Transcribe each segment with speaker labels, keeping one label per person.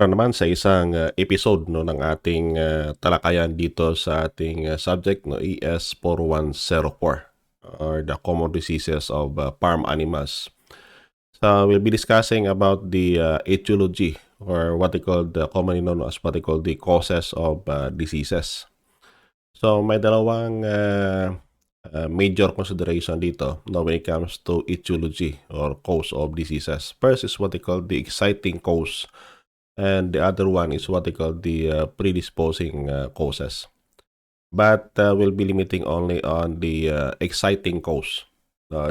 Speaker 1: para naman sa isang episode no ng ating talakayan dito sa ating subject no ES4104 or the common diseases of farm animals. So we'll be discussing about the etiology or what they call the commonly known as what they call the causes of diseases. So may dalawang major consideration dito no, when it comes to etiology or cause of diseases. First is what they call the exciting cause, and the other one is what they call the predisposing causes. But we'll be limiting only on the exciting cause.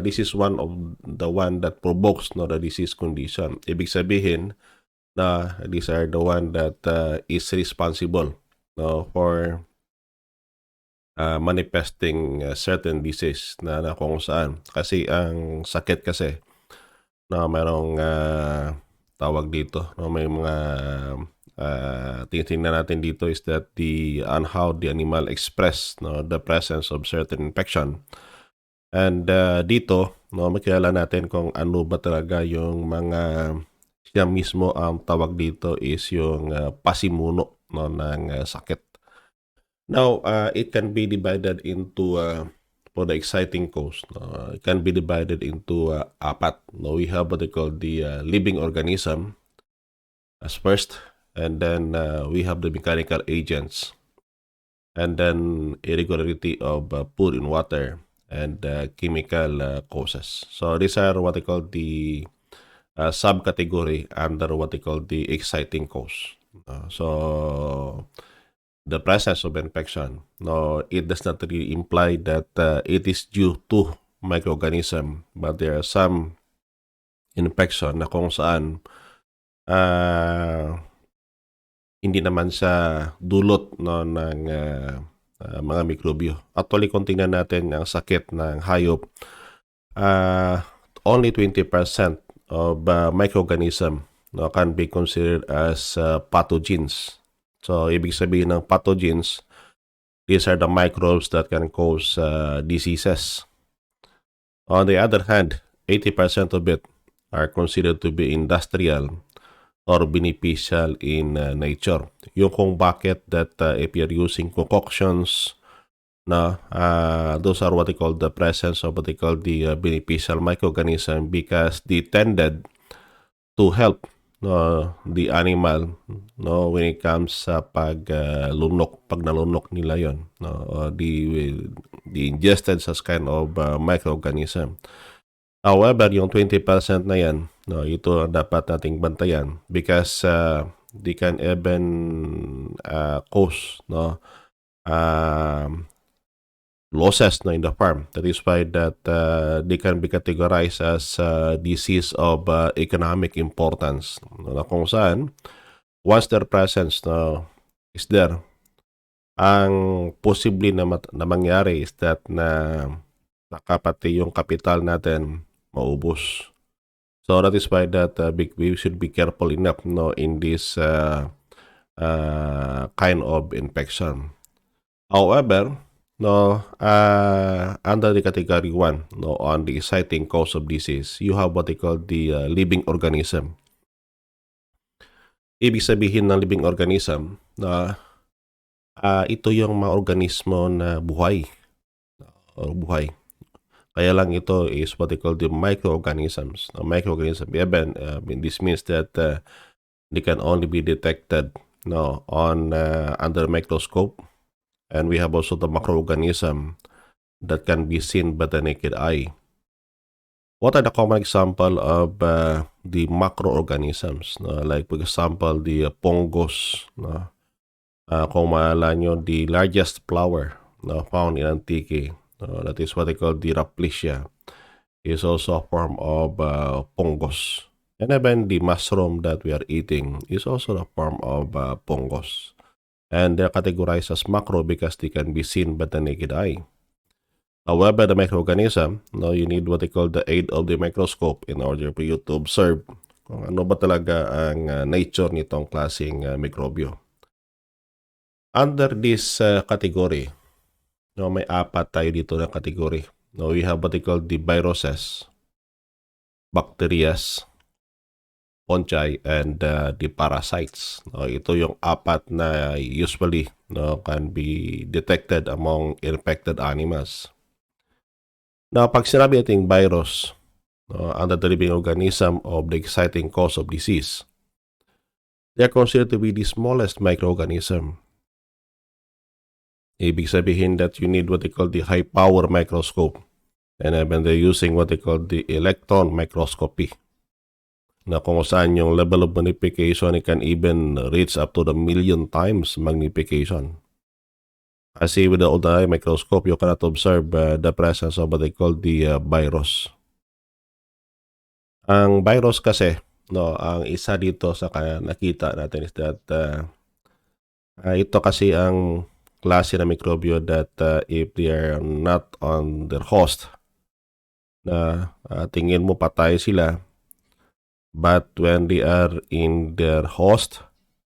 Speaker 1: This is one of the one that provokes no, the disease condition. Ibig sabihin na these are the one that is responsible no, for manifesting certain disease na kung saan. Kasi ang sakit kasi na mayroong tawag dito, no, may mga tinitingnan natin dito is that on how the animal express no, the presence of certain infection. And dito, no, makilala natin kung ano ba talaga yung mga siya mismo ang tawag dito is yung pasimuno no, ng sakit. Now, it can be divided into for the exciting cause. It can be divided into apat. No, we have what they call the living organism as first, and then we have the mechanical agents, and then irregularity of food in water, and chemical causes. So these are what they call the subcategory under what they call the exciting cause. So the presence of infection, no, it does not really imply that it is due to microorganism, but there are some infection na kung saan hindi naman sa dulot no, ng mga mikrobyo. Actually, kung tingnan natin ang sakit ng hayop, only 20% of microorganism no, can be considered as pathogens. So, ibig sabihin ng pathogens, these are the microbes that can cause diseases. On the other hand, 80% of it are considered to be industrial or beneficial in nature. Yung kung bakit that if you're using concoctions, those are what they call the presence of what they call the beneficial microorganism because they tended to help the animal no when it comes sa pag nalunok nila yon no the ingested as kind of microorganism. However, yung 20% na yan no ito dapat nating bantayan because they can even cause no losses no, in the farm. That is why that they can be categorized as disease of economic importance. Na kung saan, once their presence no, is there, ang posible na mangyari is that na nakapati yung kapital natin maubos. So that is why that we should be careful enough no, in this kind of infection. However, no, under the category 1, no, on the exciting cause of disease, you have what they call the living organism. Ibig sabihin ng living organism na ito yung mga organismo na buhay. Kaya lang ito is what they call the microorganisms. Microorganism, even this means that they can only be detected no, on under microscope. And we have also the macroorganism that can be seen by the naked eye. What are the common example of the macroorganisms? Like, for example, the fungus. Kung maalala nyo, the largest flower found in Antique, that is what they call the Rafflesia, is also a form of fungus. And even the mushroom that we are eating is also a form of fungus. And they're categorized as macro because they can be seen by the naked eye. However, the microorganism, you need what they call the aid of the microscope in order for you to observe kung ano ba talaga ang nature nitong klaseng mikrobyo. Under this category, may apat tayo dito na category. We have what they call the viruses, bacterias, fungi, and the parasites. No, ito yung apat na usually can be detected among infected animals. Now, pag sinabi nating virus, under the living organism of the exciting cause of disease, they are considered to be the smallest microorganism. Ibig sabihin that you need what they call the high-power microscope, and even they're using what they call the electron microscopy, na kung saan yung level of magnification it can even reach up to the million times magnification. Kasi with the ordinary microscope, you cannot observe the presence of what they call the virus. Ang virus kasi, ang isa dito sa nakita natin is that ito kasi ang klase na mikrobyo that if they are not on their host, na tingin mo patay sila, but when they are in their host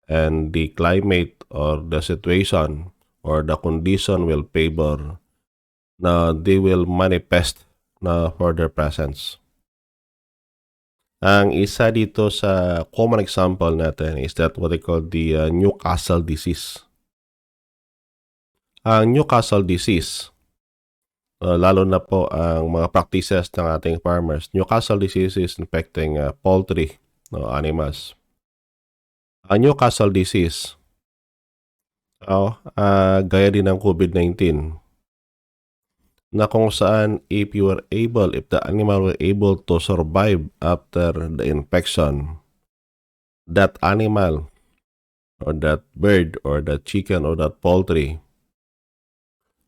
Speaker 1: and the climate or the situation or the condition will favor, na they will manifest na for their presence. Ang isa dito sa common example natin is that what they call the Newcastle disease. Ang Newcastle disease, lalo na po ang mga practices ng ating farmers, Newcastle disease is infecting poultry animals. Ang Newcastle disease, gaya din ng COVID-19, na kung saan if the animal were able to survive after the infection, that animal or that bird or that chicken or that poultry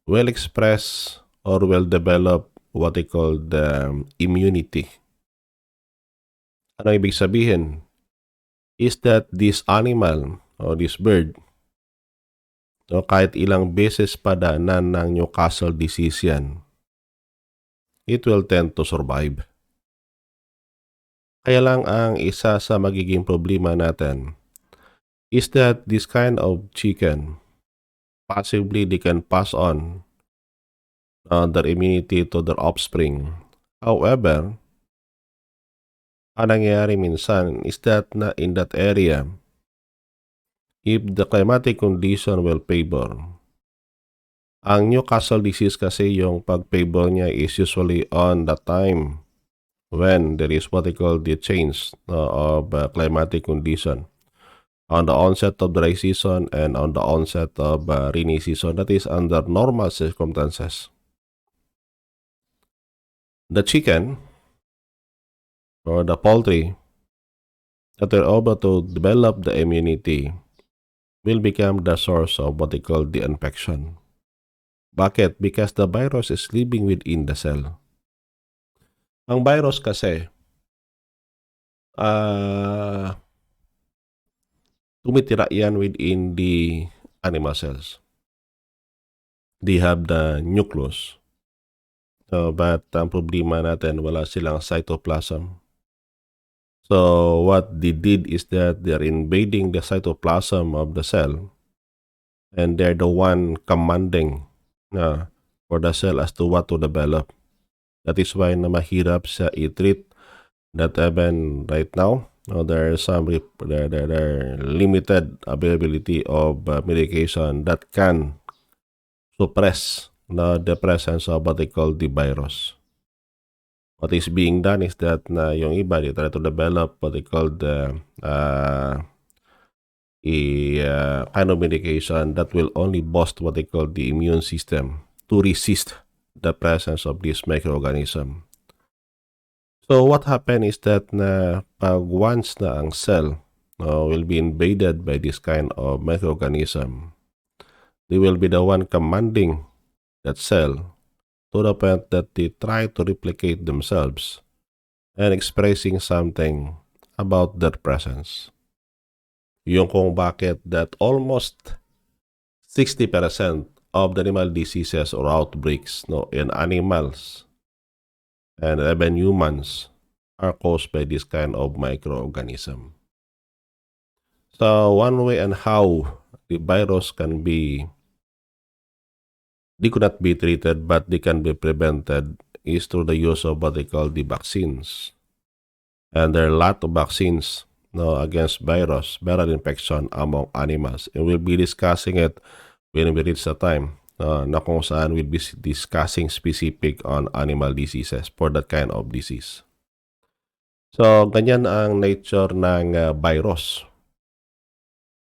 Speaker 1: will express or will develop what they call the immunity. Ano ibig sabihin? Is that this animal or this bird, kahit ilang beses padaanan ng Newcastle disease yan, it will tend to survive. Kaya lang ang isa sa magiging problema natin is that this kind of chicken, possibly they can pass on their immunity to their offspring. However, ang nangyayari minsan is that na in that area, if the climatic condition will favor, ang Newcastle disease kasi yung pag-favor niya is usually on the time when there is what they call the change of climatic condition. On the onset of dry season and on the onset of rainy season, that is under normal circumstances. The chicken or the poultry that are able to develop the immunity will become the source of what they call the infection. Bakit? Because the virus is living within the cell. Ang virus kasi, tumitira yan within the animal cells. They have the nucleus. But ang problema natin, wala silang cytoplasm. So what they did is that they're invading the cytoplasm of the cell, and they're the one commanding for the cell as to what to develop. That is why na mahirap sa i-treat, that even right now, there are limited availability of medication that can suppress the presence of what they call the virus. What is being done is that na yung iba, they try to develop what they call the kind of medication that will only boost what they call the immune system to resist the presence of this microorganism. So what happened is that na pag once na ang cell will be invaded by this kind of microorganism, they will be the one commanding that cell to the point that they try to replicate themselves and expressing something about their presence. Yung kung bakit that almost 60% of the animal diseases or outbreaks in animals and even humans are caused by this kind of microorganism. So one way and how the virus can be, they could not be treated but they can be prevented is through the use of what they call the vaccines. And there are a lot of vaccines against viral infection among animals. And we'll be discussing it when we reach the time na kung saan we'll be discussing specific on animal diseases for that kind of disease. So, ganyan ang nature ng virus.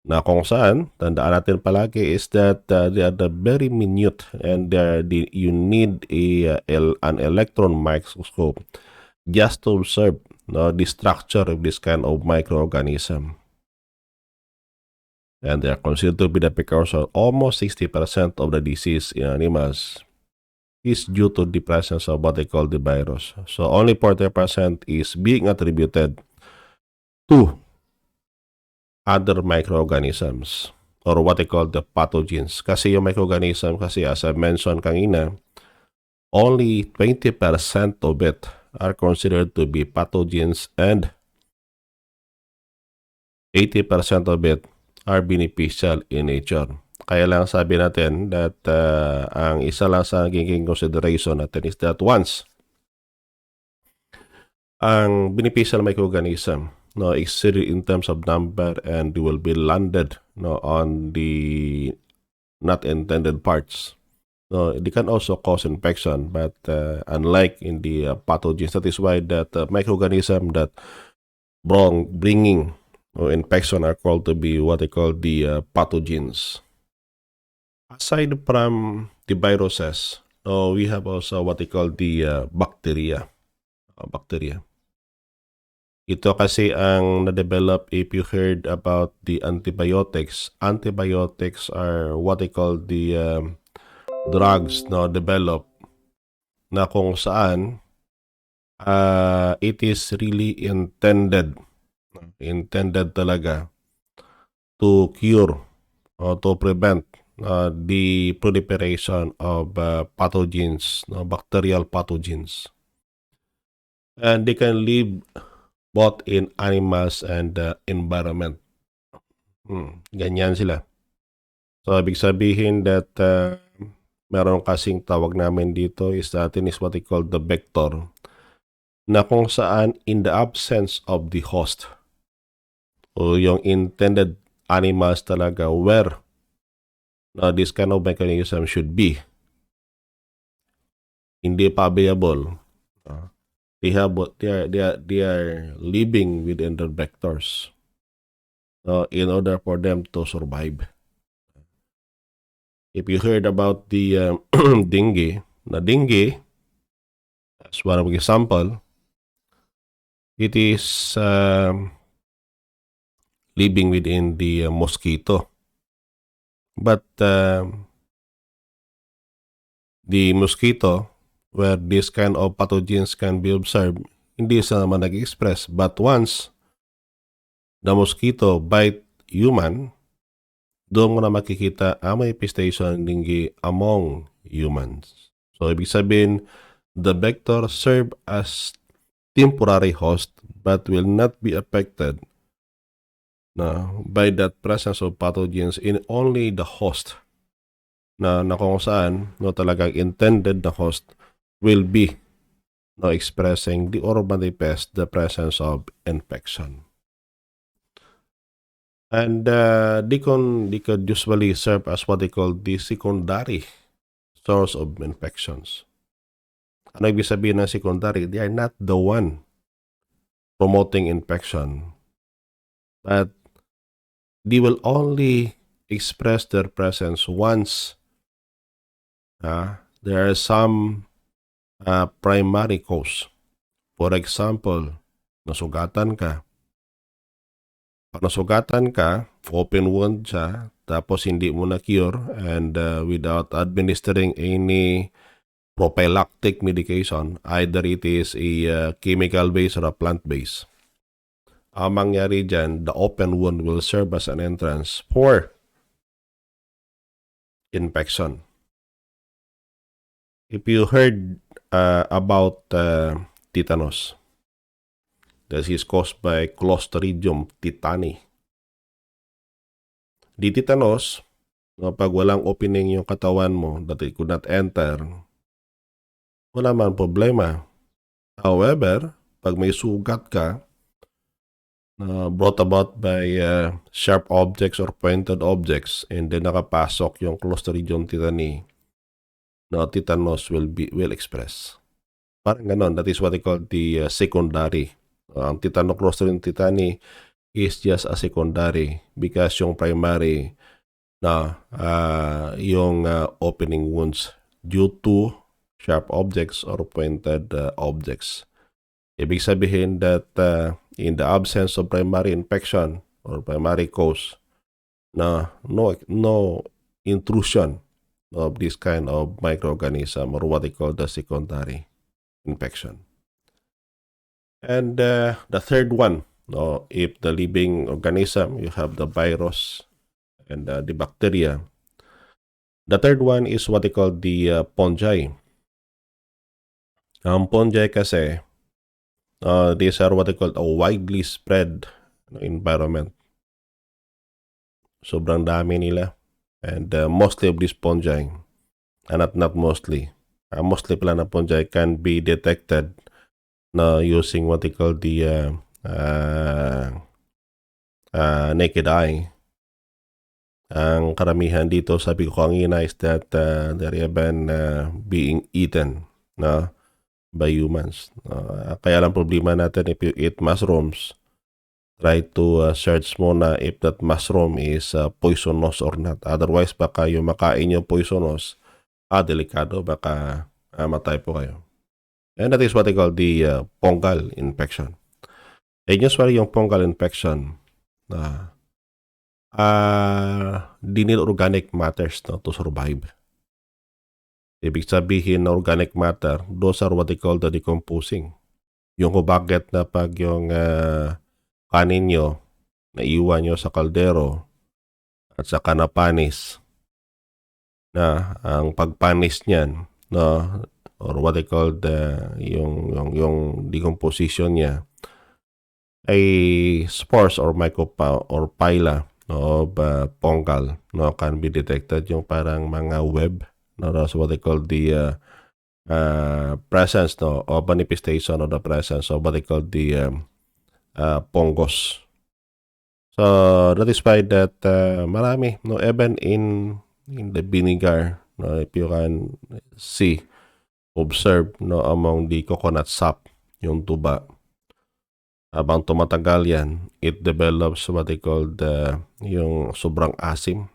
Speaker 1: Na kung saan, tandaan natin palagi is that they are the very minute and you need an electron microscope just to observe the structure of this kind of microorganism. And they are considered to be the precursor. Almost 60% of the disease in animals is due to the presence of what they call the virus. So only 40% is being attributed to other microorganisms or what they call the pathogens. Kasi yung microorganism kasi as I mentioned kanina, only 20% of it are considered to be pathogens and 80% of it are beneficial in nature. Kaya lang sabi natin that ang isa lang sa nagiging consideration natin is that once ang beneficial microorganism exceeded in terms of number and they will be landed on the not intended parts. They can also cause infection, but unlike in the pathogens, that is why that microorganism that bringing infection are called to be what they call the pathogens. Aside from the viruses, we have also what they call the bacteria. Ito kasi ang na-develop if you heard about the antibiotics. Antibiotics are what they call the drugs develop na kung saan it is really intended talaga to cure or to prevent the proliferation of pathogens, bacterial pathogens. And they can live both in animals and environment. Ganyan sila. So, ibig sabihin that meron kasing tawag namin dito is natin is what they call the vector, na kung saan in the absence of the host o yung intended animals talaga where this kind of mechanism should be hindi pa available. They are living within the vectors in order for them to survive. If you heard about the dengue, as one of example, it is living within the mosquito. But the mosquito, where this kind of pathogens can be observed, hindi sa naman nag-express. But once the mosquito bite human, doon mo na makikita ang manifestation ng dengue among humans. So, ibig sabihin, the vector serve as temporary host but will not be affected by that presence of pathogens in only the host na kung saan talagang intended the host will be expressing or manifest the presence of infection. And they could usually serve as what they call the secondary source of infections. Ano ibig sabihin ng secondary? They are not the one promoting infection, but they will only express their presence once there are some primary cause. For example, nasugatan ka. Pag nasugatan ka, open wound siya, tapos hindi mo na-cure and without administering any prophylactic medication, either it is a chemical-based or a plant-based. Ang mangyari dyan, the open wound will serve as an entrance for infection. If you heard about tetanus, this is caused by Clostridium tetani. Di tetanus, pag walang opening yung katawan mo that it could not enter, wala man problema. However, pag may sugat ka, brought about by sharp objects or pointed objects, and then nakapasok yung Clostridium tetani, no, tetanus will express. Parang ganon. That is what they call the secondary. Ang Tetanochlostridium tetani is just a secondary because yung primary na yung opening wounds due to sharp objects or pointed objects. Ibig sabihin that in the absence of primary infection or primary cause, no intrusion of this kind of microorganism or what they call the secondary infection. And the third one, no, if the living organism, you have the virus and the bacteria. The third one is what they call the fungi. Ang fungi kasi, these are what they call a widely spread environment. Sobrang dami nila. And mostly of these fungi, not mostly, mostly pala na fungi can be detected using what they call the naked eye. Ang karamihan dito, sabi ko kanina, is that they're even being eaten by humans. Kaya lang problema natin, if you eat mushrooms, try to search muna if that mushroom is poisonous or not. Otherwise, baka yung makain yung poisonous, delikado, baka matay po kayo. And that is what they call the fungal infection. And usually yung fungal infection, they need organic matters to survive. Ibig sabihin na organic matter, those are what they call the decomposing. Yung bakit na pag yung kanin nyo, naiwan nyo sa kaldero at saka napanis, na ang pagpanis niyan, or what they call the yung decomposition niya, ay spores or phyla of fungal can be detected, yung parang mga web, that's what they call the presence of manifestation of the presence of what they call the fungus. So that is why that marami, even in the vinegar, if you can observe among the coconut sap, yung tuba, habang tumatagal yan, it develops what they call yung sobrang asim,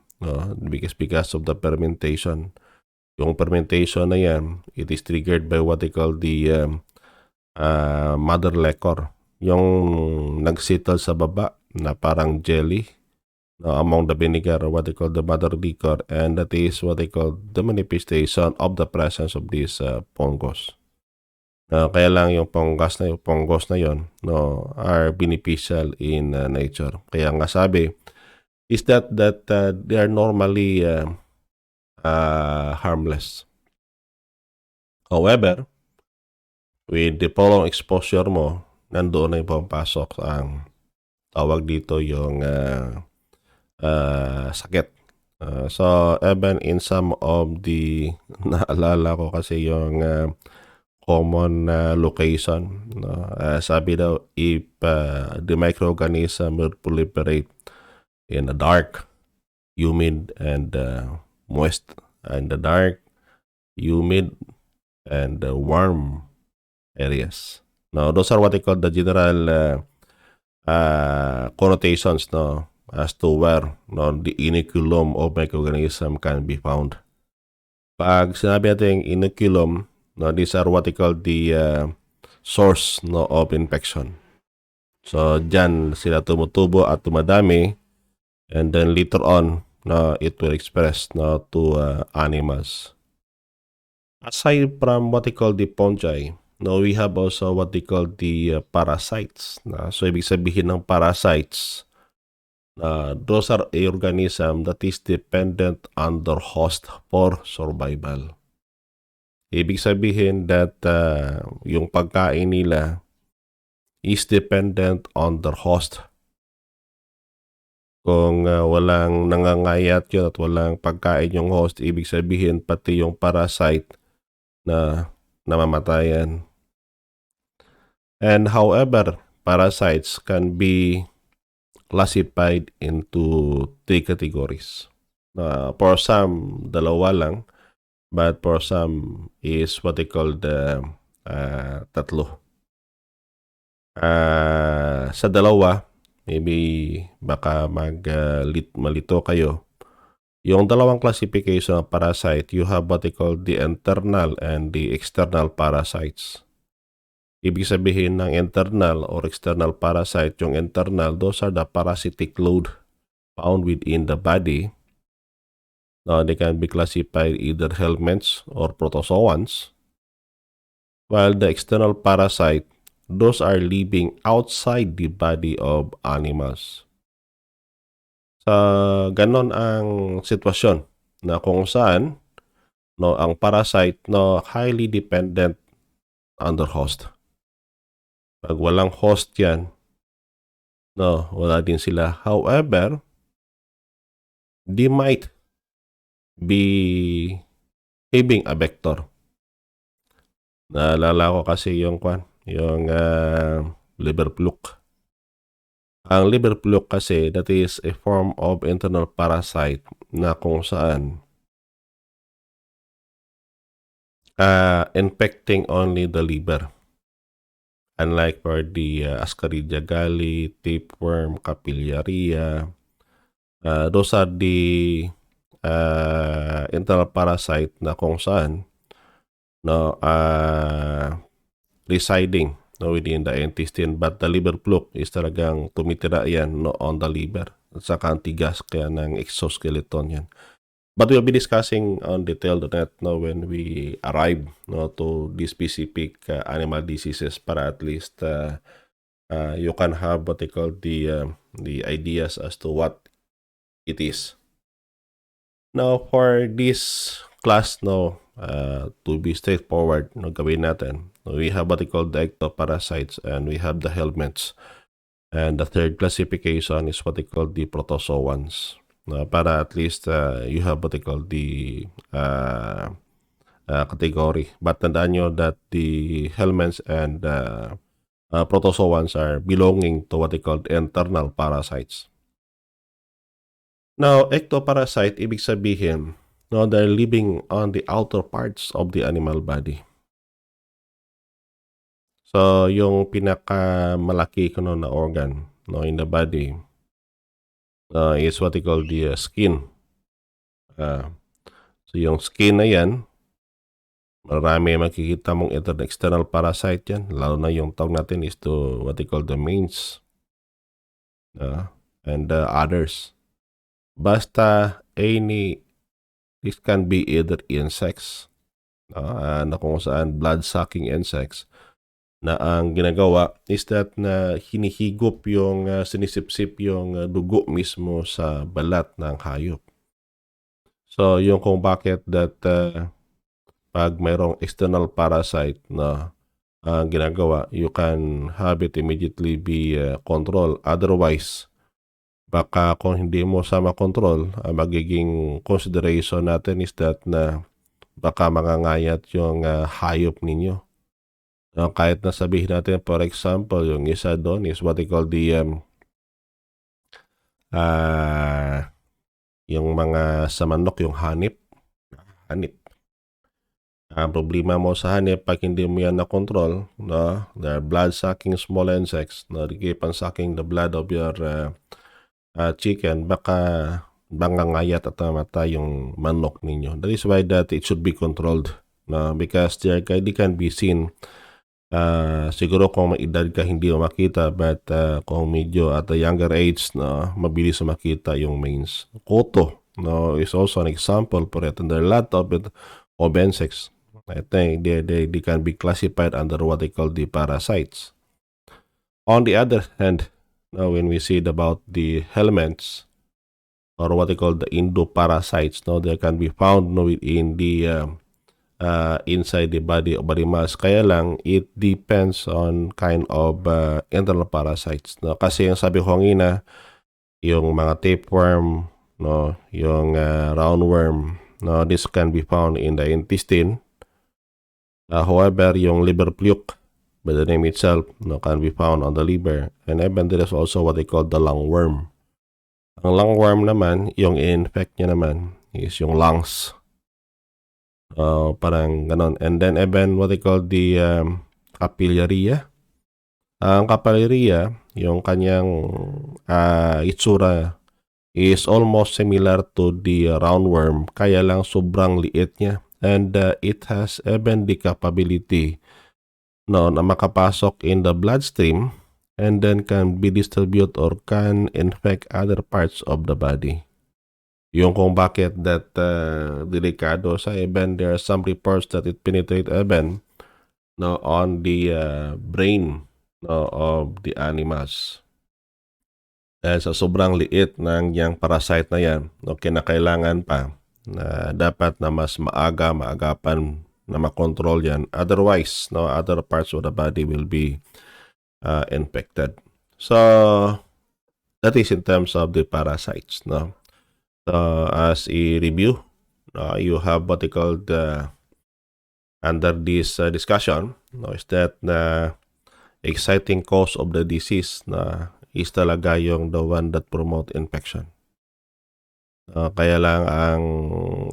Speaker 1: because of the fermentation. Yung fermentation na yan, it is triggered by what they call the mother liquor, yung nagsettle sa baba na parang jelly among the vinegar, or what they call the mother liquor, and that is what they call the manifestation of the presence of this fungus. Kaya lang yung fungus na yon are beneficial in nature. Kaya nga sabi is that they are normally harmless. However, with the prolonged exposure mo, nandoon na yung pumapasok ang tawag dito yung sakit. So even in some of the naalala ko kasi yung common location, sabi daw, if the microorganism will proliferate in a dark, humid, and moist, and the dark, humid, and warm areas. Now, those are what they call the general connotations as to where the inoculum of microorganism can be found. Pag sinabi natin inoculum, these are what they call the source of infection. So, dyan sila tumutubo at tumadami, and then later on, it will express to animals. Aside from what they call the fungi, we have also what they call the parasites. So, ibig sabihin ng parasites, those are a organism that is dependent on their host for survival. Ibig sabihin that yung pagkain nila is dependent on their host. Kung walang nangangayat yun at walang pagkain yung host, ibig sabihin pati yung parasite na namamatayan. And however, parasites can be classified into 3 categories. For some, dalawa lang, but for some is what they call the tatlo. Sa dalawa, maybe baka malito kayo. Yung dalawang classification of parasite, you have what they call the internal and the external parasites. Ibig sabihin ng internal or external parasite, yung internal, those are the parasitic load found within the body. Now, they can be classified either helminths or protozoans. While the external parasite, those are living outside the body of animals. Sa ganon ang sitwasyon na kung saan ang parasite highly dependent on the host. Pag walang host yan, wala din sila. However, they might be having a vector. Naalala ko kasi yung liver fluke. Ang liver fluke kasi, that is a form of internal parasite na kung saan infecting only the liver. Unlike for the Ascaridia galli, tapeworm, capillaria, those are the internal parasite na kung saan residing within the intestine, but the liver fluke is talagang tumitira yan on the liver at saka ang tigas kaya ng exoskeleton yan. But we'll be discussing on detail on that when we arrive to the specific animal diseases para at least you can have what they call the ideas as to what it is. Now, for this class, to be straightforward, gawin natin. We have what they call the ectoparasites and we have the helminths. And the third classification is what they call the protozoans. Para at least you have what they call the category. But tandaan nyo that the helminths and protozoans are belonging to what they call the internal parasites. Now, ectoparasite, ibig sabihin, they're living on the outer parts of the animal body. So, yung pinakamalaki na organ in the body is what they call the skin. So, yung skin na yan, marami makikita mong external parasite yan. Lalo na yung tawag natin is to what they call the mains and others. Basta this can be either insects, na kung saan blood-sucking insects, na ang ginagawa is that na hinihigop yung sinisipsip yung dugo mismo sa balat ng hayop. So, yung kung bakit that pag mayroong external parasite na ginagawa, you can have it immediately be controlled. Otherwise, baka kung hindi mo makontrol, magiging consideration natin is that na baka mangangayat yung hayop ninyo. Kahit na sabihin natin, for example, yung isa doon is what they call the yung mga sa manok, yung hanip. Ang problema mo sa hanip, pag hindi mo yan na-control, they're blood-sucking small insects, they keep on sucking the blood of your chicken, baka bangangayat at namatay yung manok ninyo. That is why that it should be controlled, because they can be seen. Siguro kung may edad ka hindi mo makita, but kung medyo at a younger age mabilis makita yung mains. Koto is also an example for it, and there are a lot of insects. I think they can be classified under what they call the parasites. On the other hand, when we see about the helminths or what they call the endoparasites, they can be found within the inside the body of animals. Kaya lang, it depends on kind of internal parasites. Kasi yung sabi ko ngina, yung mga tapeworm, yung roundworm, this can be found in the intestine. However, yung liver fluke, by the name itself, can be found on the liver. And even there is also what they call the lungworm. Ang lungworm naman, yung infect niya naman is yung lungs. Parang ganon. And then even what they call the capillaria. Ang capillaria, yung kanyang itsura is almost similar to the roundworm, kaya lang sobrang liit niya. And it has even the capability na makapasok in the bloodstream and then can be distributed or can infect other parts of the body. Yung kung bakit that delikado sa even there are some reports that it penetrate even on the brain of the animals. Sa sobrang liit ng yang parasite na yan, kinakailangan pa na dapat na mas maagapan na makontrol yan. Otherwise, other parts of the body will be infected. So, that is in terms of the parasites. So, as a review, you have what they call under this discussion, is that exciting cause of the disease is talaga yung the one that promote infection. Kaya lang ang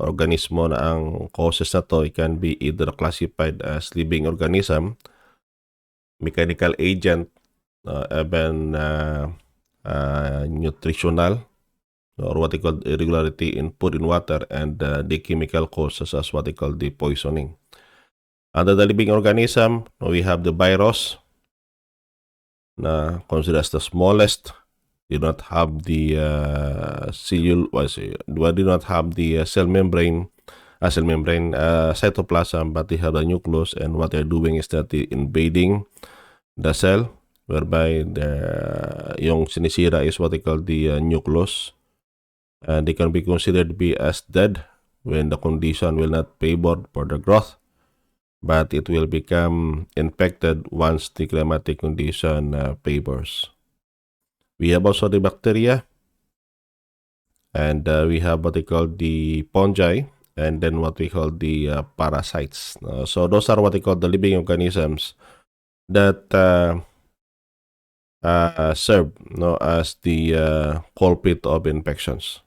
Speaker 1: organismo na ang causes na to, it can be either classified as living organism, mechanical agent, even nutritional, or what they call irregularity in food and water, and the chemical causes as what they call the poisoning. Under the living organism, we have the virus, na considered as the smallest. Do not have the cell membrane, cytoplasm, but they have the nucleus, and what they're doing is that they're invading the cell, whereby yung sinisira is what they call the nucleus, and they can be considered to be as dead when the condition will not favor for the growth, but it will become infected once the climatic condition favors. We have also the bacteria, and we have what they call the fungi, and then what we call the parasites. So those are what they call the living organisms that serve as the culprit of infections.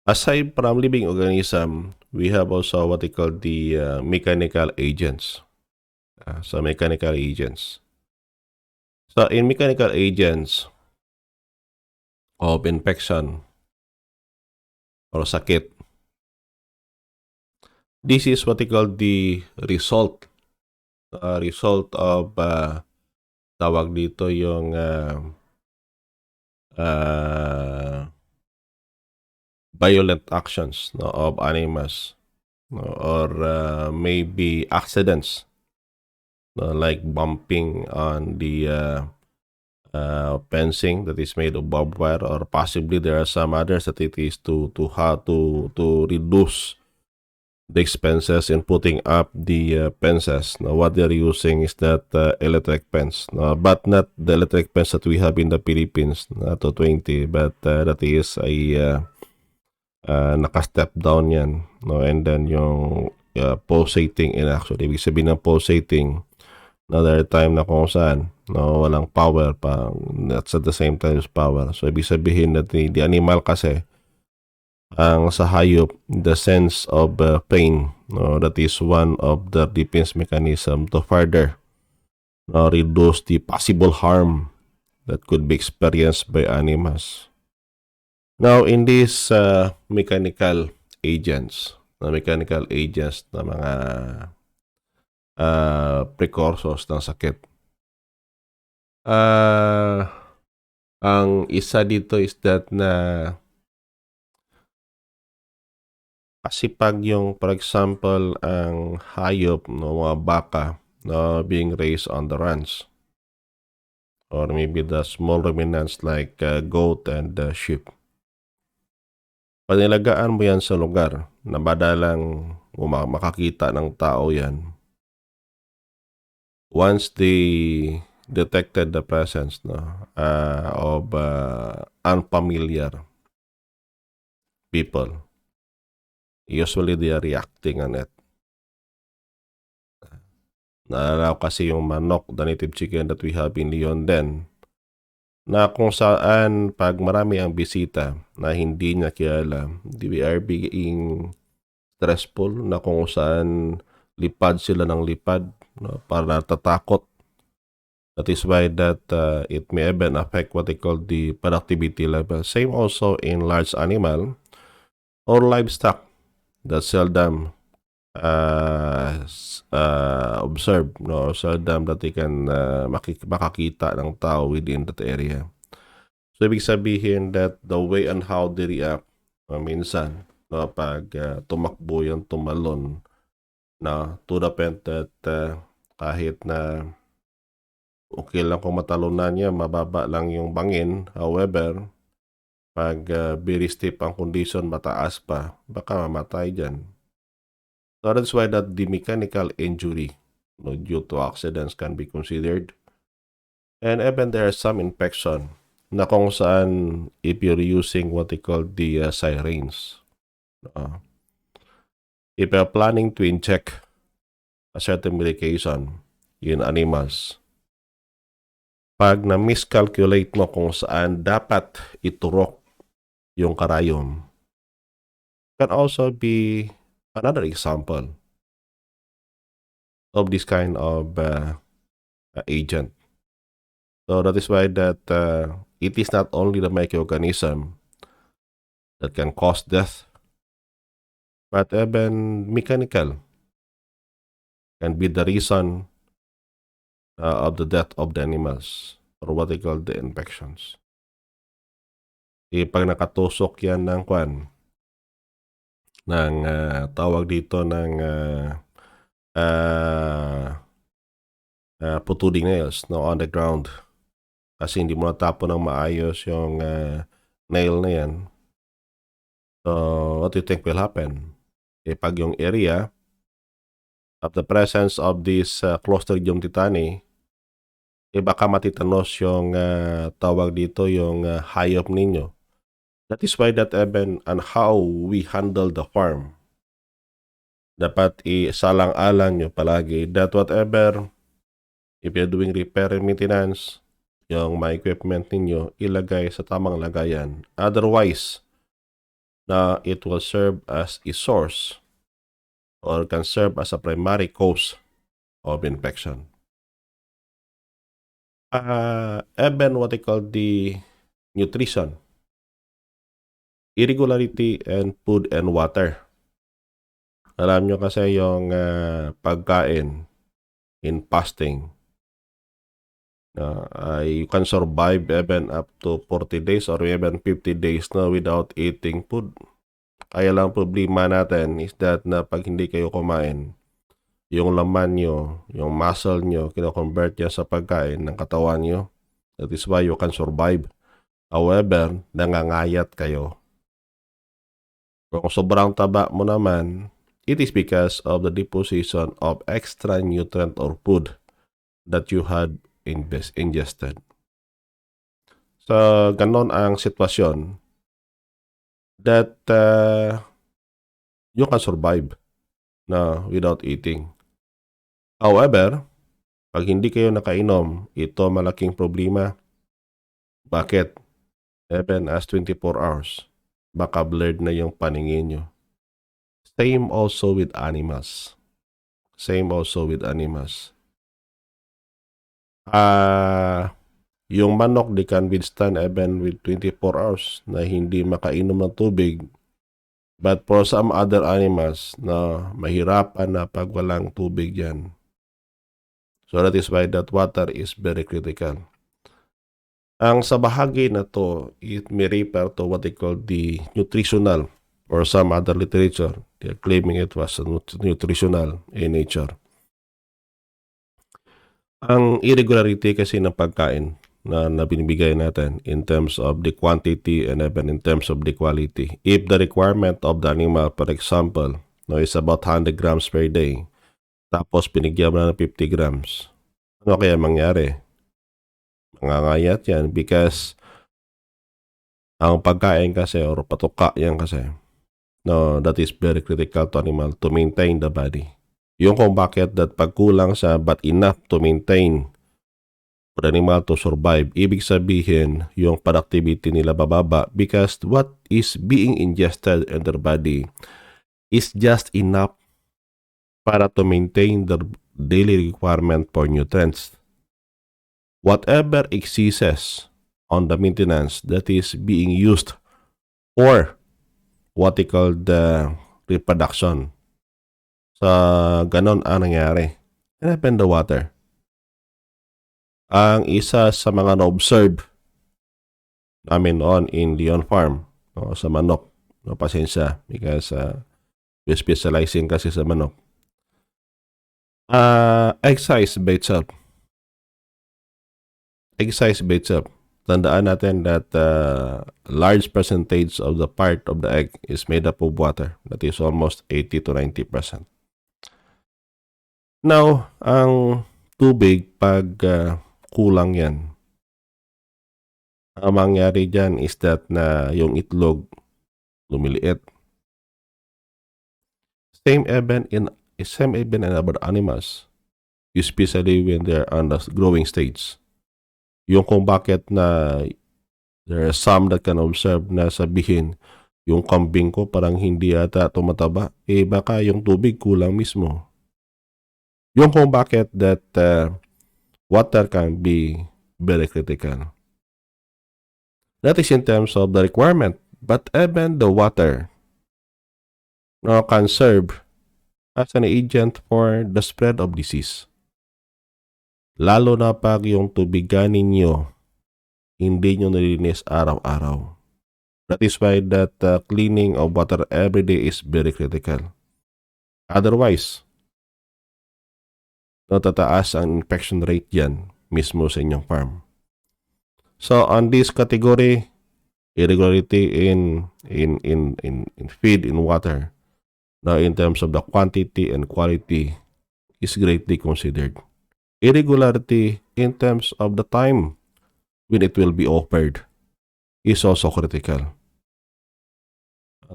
Speaker 1: Aside from living organism, we have also what they call the mechanical agents. Mechanical agents. So in mechanical agents of infection or sakit, this is what they call the result of tawag dito yung violent actions of animals, or maybe accidents, like bumping on the fencing that is made of barbed wire, or possibly there are some others that it is to reduce the expenses in putting up the fences. Now, what they're using is that electric fence, but not the electric fence that we have in the Philippines, to 20, but that is a naka-step down yan, and then yung pulsating in action. Ibig sabihin ng pulsating, another time na kung saan walang power pa, that's at the same time as power. So ibig sabihin that the animal kasi, ang sa hayop, the sense of pain, that is one of the defense mechanism to further reduce the possible harm that could be experienced by animals. Now, in these mechanical agents na mga precursors ng sakit, ang isa dito is that na kasi pag yung, for example, ang hayop, mga baka being raised on the ranch, or maybe the small ruminants like goat and sheep, panilagaan mo yan sa lugar na madalang makakita ng tao yan, once they detected the presence of unfamiliar people, usually they are reacting on it. Naalala ko kasi yung manok, the native chicken that we have in Leon din, na kung saan pag marami ang bisita na hindi niya kilala, we are being stressful na kung saan lipad sila ng lipad, no, para natatakot. That is why that it may even affect what they call the productivity level. Same also in large animal or livestock that seldom observe, no, seldom that they can makakita ng tao within that area. So, ibig sabihin that the way and how they react, minsan, no, pag tumakbo yung tumalon, na to the point that kahit na okay lang kung matalunan niya, mababa lang yung bangin. However, pag very steep ang condition, mataas pa, baka mamatay dyan. So that's why that the mechanical injury, no, due to accidents can be considered. And even there are some infection na kung saan if you're using what they call the sirens, if you're planning to inject a certain medication in animals, pag na-miscalculate mo kung saan dapat iturok yung karayom, can also be another example of this kind of agent. So that is why that it is not only the microorganism that can cause death, but even mechanical can be the reason of the death of the animals or what they call the infections. Pag nakatusok yan ng kwan, ng tawag dito ng protruding nails, no, on the ground, kasi hindi mo natapon ng maayos yung nail na yan. So, what do you think will happen? Pag yung area of the presence of this Clostridium tetani, baka matitanos yung tawag dito yung hayop ninyo. That is why that even on how we handle the farm, dapat isalang-alang nyo palagi that whatever, if you're doing repair and maintenance, yung mga equipment ninyo, ilagay sa tamang lagayan. Otherwise, na it will serve as a source or can serve as a primary cause of infection. Even what they call the nutrition, irregularity and food and water. Alam nyo kasi yung pagkain in fasting, you can survive even up to 40 days or even 50 days na without eating food. Kaya lang problema natin is that na pag hindi kayo kumain, yung laman nyo, yung muscle nyo, kino-convert yan sa pagkain ng katawan nyo. That is why you can survive. However, nangangayat kayo. Kung sobrang taba mo naman, it is because of the deposition of extra nutrient or food that you had ingested. So, ganon ang sitwasyon that you can survive na without eating. However, pag hindi kayo nakainom, ito malaking problema. Bakit? Even as 24 hours, baka blurred na yung paningin nyo. Same also with animals. Same also with animals. Yung manok, they can withstand even with 24 hours na hindi makainom ng tubig. But for some other animals na mahirapan na pag walang tubig yan. So that is why that water is very critical. Ang sa bahagi na to, it may refer to what they call the nutritional or some other literature. They're claiming it was nutritional in nature. Ang irregularity kasi ng pagkain na binibigay natin in terms of the quantity and even in terms of the quality. If the requirement of the animal, for example, no, is about 100 grams per day, tapos binigyan mo na ng 50 grams, ano kaya mangyari? Mangangayat yan because ang pagkain kasi or patuka yan kasi, no, that is very critical to animal to maintain the body. Yung kung bakit that pagkulang sa but enough to maintain for the animal to survive, ibig sabihin yung productivity nila bababa because what is being ingested in their body is just enough para to maintain their daily requirement for nutrients. Whatever exceeds on the maintenance that is being used for what they call the reproduction. Sa ganon ang nangyari. What happened to water? Ang isa sa mga na-observe namin on in Leon Farm, no, sa manok, no, pasensya because we specializing kasi sa manok. Egg size by itself. Egg size by itself. Tandaan natin that large percentage of the part of the egg is made up of water. That is almost 80 to 90%. Now, ang tubig pag kulang yan, ang mangyari dyan is that na yung itlog lumiliit. Same even in other animals, especially when they're on the growing stage. Yung kung bakit na there are some that can observe na sabihin yung kambing ko parang hindi ata tumataba, baka yung tubig kulang mismo. Yung kung bakit that water can be very critical. That is in terms of the requirement, but even the water can serve as an agent for the spread of disease. Lalo na pag yung tubigan ninyo hindi nyo nilinis araw-araw. That is why that cleaning of water every day is very critical. Otherwise, natataas ang infection rate yan mismo sa inyong farm. So on this category, irregularity in feed, in water, now in terms of the quantity and quality is greatly considered. Irregularity in terms of the time when it will be offered is also critical.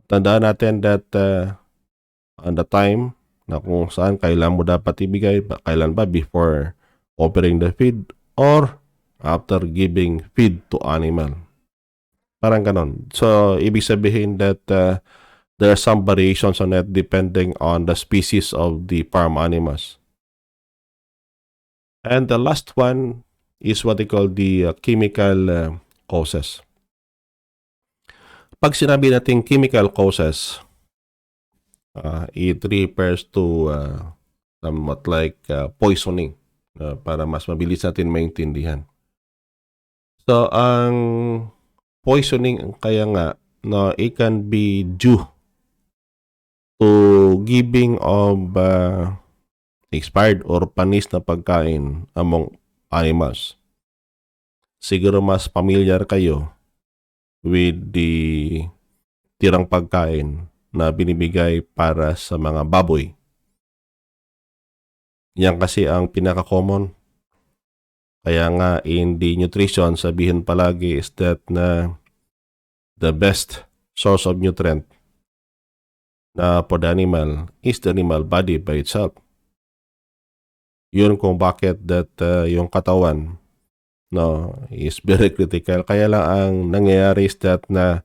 Speaker 1: Tandaan natin that on the time na kung saan kailan mo dapat ibigay, kailan ba before offering the feed or after giving feed to animal. Parang ganon. So, ibig sabihin that there are some variations on it depending on the species of the farm animals. And the last one is what they call the chemical causes. Pag sinabi natin chemical causes, it refers to somewhat like poisoning para mas mabilis natin maintindihan. So, ang poisoning kaya nga, no, it can be due to giving of expired or panis na pagkain among animals. Siguro mas familiar kayo with the tirang pagkain na binibigay para sa mga baboy. Yan kasi ang pinaka-common. Kaya nga in the nutrition, sabihin palagi is that na the best source of nutrient na for the animal is the animal body by itself. Yun kung bakit that yung katawan, no, is very critical. Kaya lang ang nangyayari is that na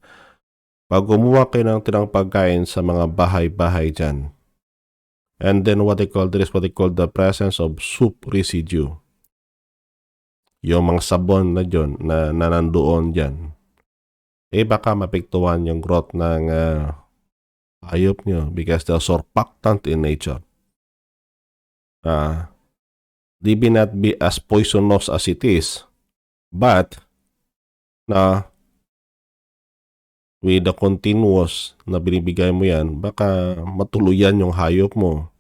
Speaker 1: pag gumawa kayo ng tirang pagkain sa mga bahay-bahay dyan, and then there is what they call the presence of soup residue. Yung mga sabon na dyan, na nandoon dyan, baka mapektuhan yung growth ng hayop nyo because they're surfactant in nature. They may not be as poisonous as it is, but with the continuous na binibigay mo yan, baka matuluyan yung hayop mo.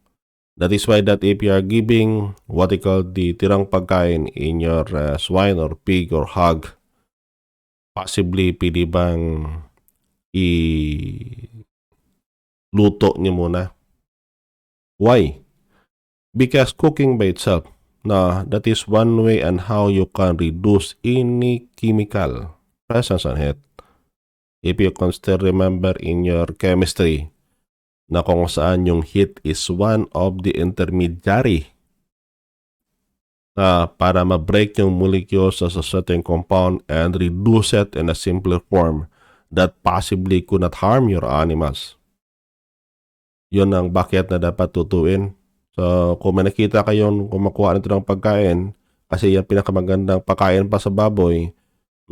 Speaker 1: That is why that if you are giving what they call the tirang pagkain in your swine or pig or hog, possibly pwede bang luto niyo muna. Why? Because cooking by itself, that is one way and how you can reduce any chemical presence on it. If you can still remember in your chemistry, na kung saan yung heat is one of the intermediary para ma-break yung molecules as a certain compound and reduce it in a simpler form that possibly could not harm your animals. Yun ang bakit na dapat tutuin. So, kung may nakita kayong kumakuha nito ng pagkain, kasi yan pinakamagandang pagkain pa sa baboy,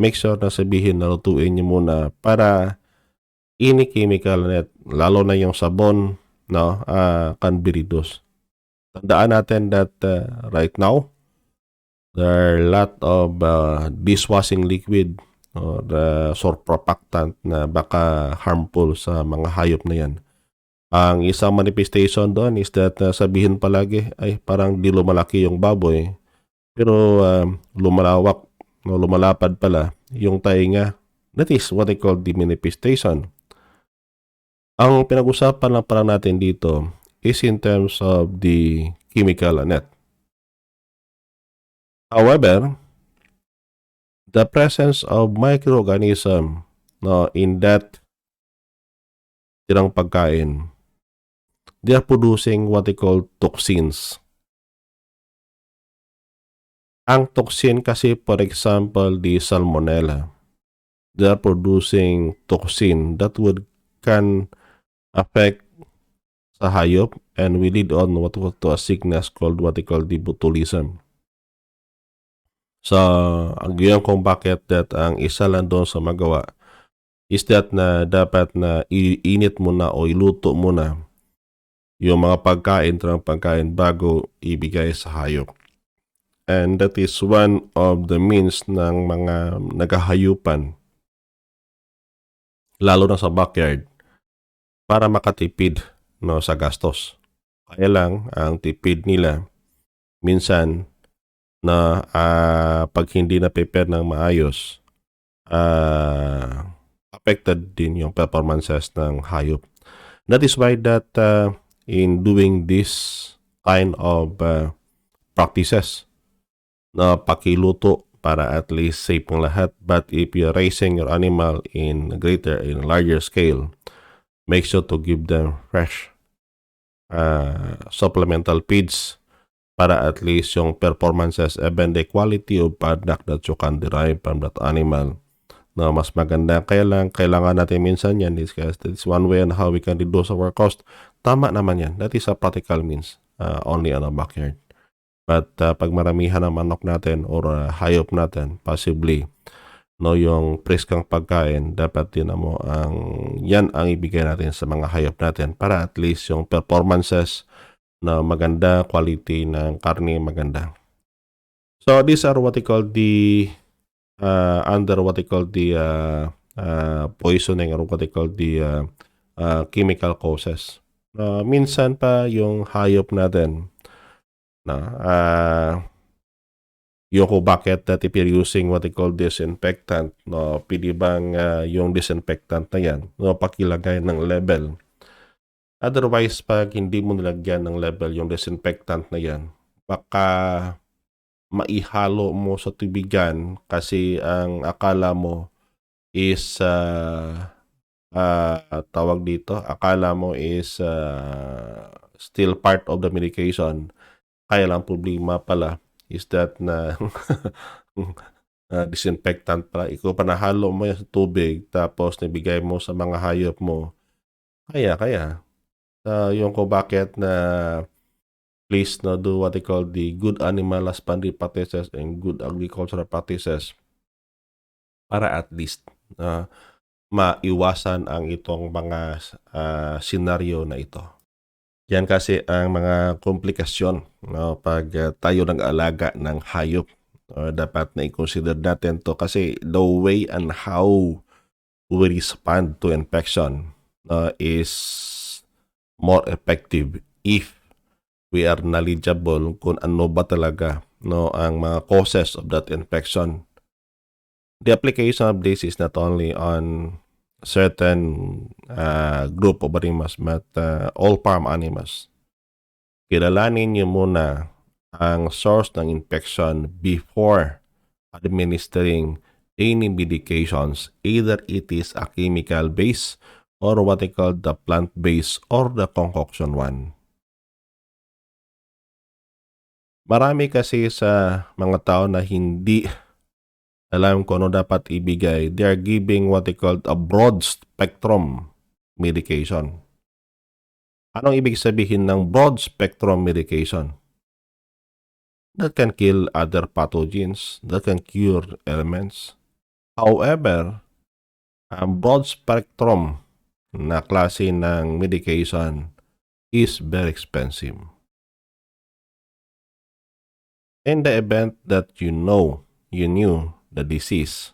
Speaker 1: make sure na sabihin na lutuin nyo muna para any chemical net, lalo na yung sabon, no, can be reduced. Tandaan natin that right now, there are a lot of dishwashing liquid or surfactant na baka harmful sa mga hayop na yan. Ang isang manifestation doon is that sabihin palagi ay parang di lumalaki yung baboy pero lumalawak, no, lumalapad pala yung tainga. That is what I call the manifestation. Ang pinag-usapan lang parang natin dito is in terms of the chemical net. However, the presence of microorganism, no, in that tirang pagkain, they are producing what they call toxins. Ang toxin kasi, for example, the salmonella, they are producing toxin that can affect sa hayop and will lead on to a sickness called what they call the botulism. So, ang ganyan kung bakit that ang isa lang doon sa magawa is that na dapat na iinit muna o iluto muna yung mga pagkain bago ibigay sa hayop. And that is one of the means ng mga naghahayupan, lalo na sa backyard, para makatipid, no, sa gastos. Kaya lang, ang tipid nila, minsan, na pag hindi na-prepare ng maayos, affected din yung performances ng hayop. That is why that in doing this kind of practices, na pakiluto para at least safe ng lahat, but if you're raising your animal in larger scale, make sure to give them fresh supplemental feeds para at least yung performances and the quality of product that you can derive from that animal na mas maganda. Kaya lang, kailangan natin minsan yan discuss. That is one way on how we can reduce our cost. Tama naman yan. That is a practical means only on a backyard. But pag maramihan ng manok natin or hayop natin, possibly, no, yung preskang pagkain, dapat din mo yan ang ibigay natin sa mga hayop natin para at least yung performances na maganda, quality ng karne maganda. So these are what they call the under what they call the poisoning or what they call the chemical causes. Minsan pa yung hayop natin na yung kung bakit that if you're using what they call disinfectant, no, pwede bang yung disinfectant na yan, no, pakilagay ng label. Otherwise, pag hindi mo nilagyan ng label yung disinfectant na yan, baka maihalo mo sa tubigan kasi ang akala mo is tawag dito, akala mo is still part of the medication. Kaya lang problema pala is that na disinfectant pala. Ikaw pa nahalo mo sa tubig tapos nabigay mo sa mga hayop mo. Kaya. Yung kung bakit na please no, do what they call the good animal husbandry practices and good agricultural practices para at least maiwasan ang itong mga senaryo na ito. Yan kasi ang mga komplikasyon, no, pag tayo nag-alaga ng hayop. Dapat na i-consider natin to kasi the way and how we respond to infection is more effective if we are knowledgeable kung ano ba talaga, no, ang mga causes of that infection. The application of this is not only on certain group of animals but all farm animals. Kilalanin niyo muna ang source ng infection before administering any medications, either it is a chemical base or what they call the plant-based or the concoction one. Marami kasi sa mga tao na hindi alam kung ano dapat ibigay. They are giving what they call a broad spectrum medication. Anong ibig sabihin ng broad spectrum medication? That can kill other pathogens, that can cure ailments. However, ang broad spectrum na klase ng medication is very expensive. In the event that you knew the disease,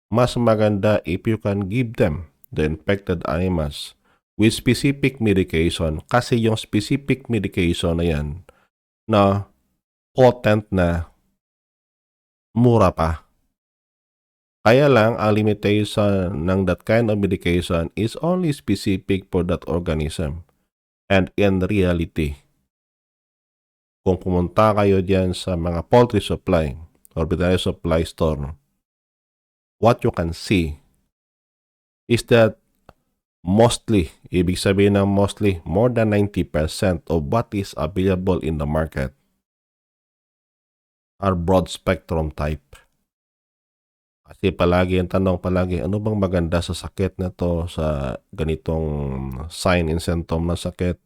Speaker 1: mas maganda if you can give them, the infected animals, with specific medication, kasi yung specific medication na yan na potent na mura pa. Kaya lang, ang limitation ng that kind of medication is only specific for that organism. And in reality, kung pumunta kayo dyan sa mga poultry supply or veterinary supply store, what you can see is that mostly, ibig sabihin ng mostly, more than 90% of what is available in the market are broad spectrum type. Kasi palagi, ang tanong palagi, ano bang maganda sa sakit na to, sa ganitong sign and symptom na sakit?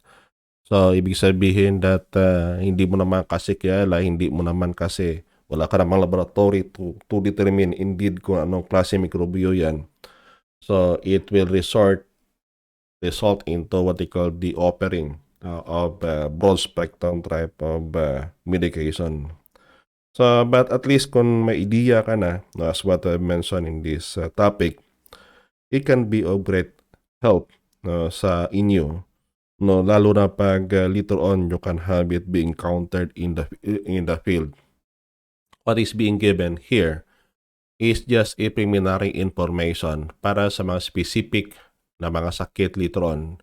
Speaker 1: So, ibig sabihin that hindi mo naman kasi kilala, hindi mo naman kasi, wala ka namang laboratory to determine indeed kung anong klase mikrobyo yan. So, it will result into what they call the offering of broad spectrum type of medication. So, but at least kung may idea ka na, as what I mentioned in this topic, it can be of great help sa inyo, no, lalo na pag later on you can have it being encountered in the field. What is being given here is just a preliminary information para sa mga specific na mga sakit later on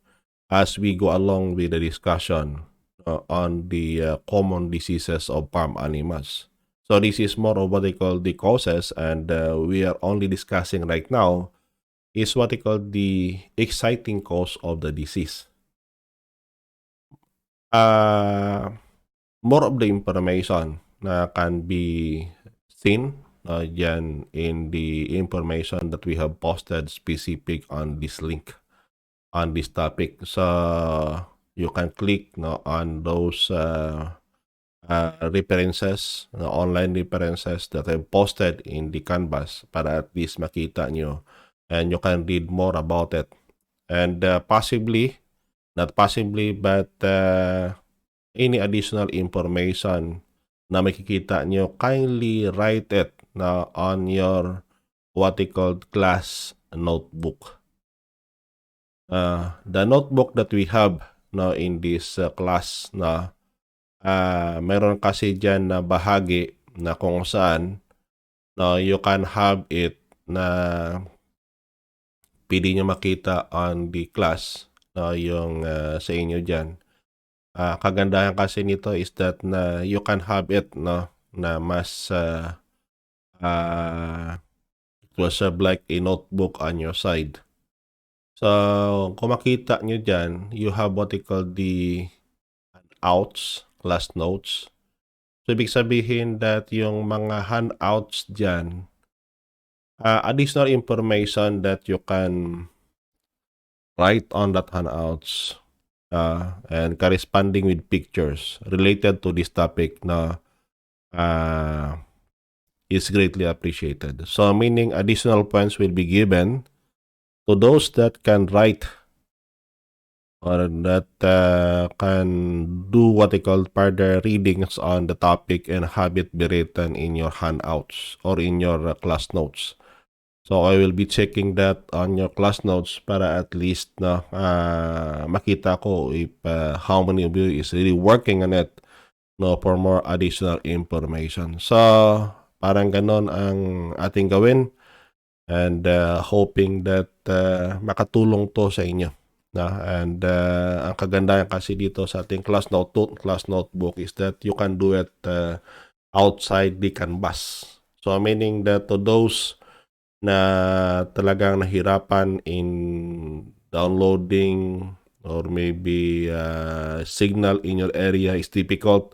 Speaker 1: as we go along with the discussion on the common diseases of farm animals. So this is more of what they call the causes, and we are only discussing right now is what they call the exciting cause of the disease. More of the information na can be seen dyan in the information that we have posted specific on this link, on this topic. So you can click on those references, online references that I posted in the Canvas para at least makita nyo and you can read more about it. And possibly, not possibly, but any additional information na makikita nyo, kindly write it on your what they called class notebook. The notebook that we have in this class meron kasi dyan na bahagi na kung saan you can have it na pwede nyo makita on the class yung sa inyo dyan. Kagandahan kasi nito is that na you can have it na mas it was like a notebook on your side. So kung makita nyo dyan, you have what they call the handouts, class notes. So, ibig sabihin that yung mga handouts dyan, additional information that you can write on that handouts and corresponding with pictures related to this topic is greatly appreciated. So, meaning additional points will be given to those that can write or that can do what they call further readings on the topic and have it be written in your handouts or in your class notes. So I will be checking that on your class notes para at least makita ko if how many of you is really working on it for more additional information. So parang ganon ang ating gawin and hoping that makatulong to sa inyo. And ang kagandahan kasi dito sa ating class notebook is that you can do it outside the canvas. So meaning that to those na talagang nahirapan in downloading, or maybe signal in your area is difficult,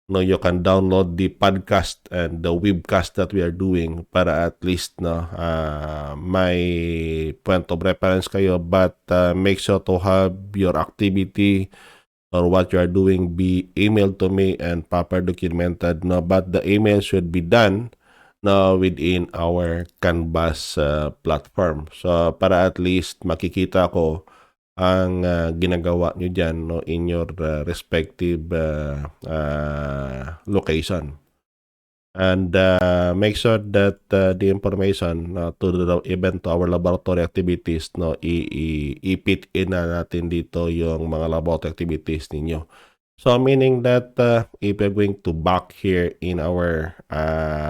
Speaker 1: no, you can download the podcast and the webcast that we are doing para at least may point of reference kayo, but make sure to have your activity or what you are doing be emailed to me and proper documented, no, but the email should be done within our Canvas platform, so para at least makikita ko ang ginagawa nyo dyan, no, in your respective location. And make sure that the information to the event, to our laboratory activities, no, i-fit in na natin dito yung mga laboratory activities ninyo. So meaning that if we're going to back here in our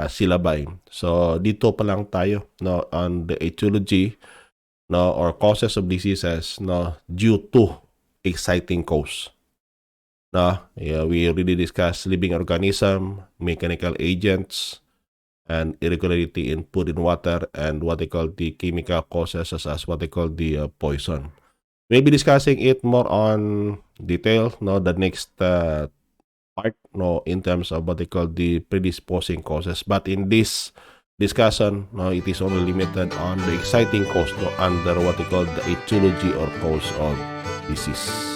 Speaker 1: syllabi, so dito pa lang tayo, no, on the etiology, no, or causes of diseases, no, due to exciting cause. No, yeah, we already discussed living organism, mechanical agents, and irregularity in food and water, and what they call the chemical causes as what they call the poison. We'll be discussing it more on detail, no, the next part, no, in terms of what they call the predisposing causes. But in this discussion, no, it is only limited on the exciting cause, no, under what they call the etiology or cause of disease.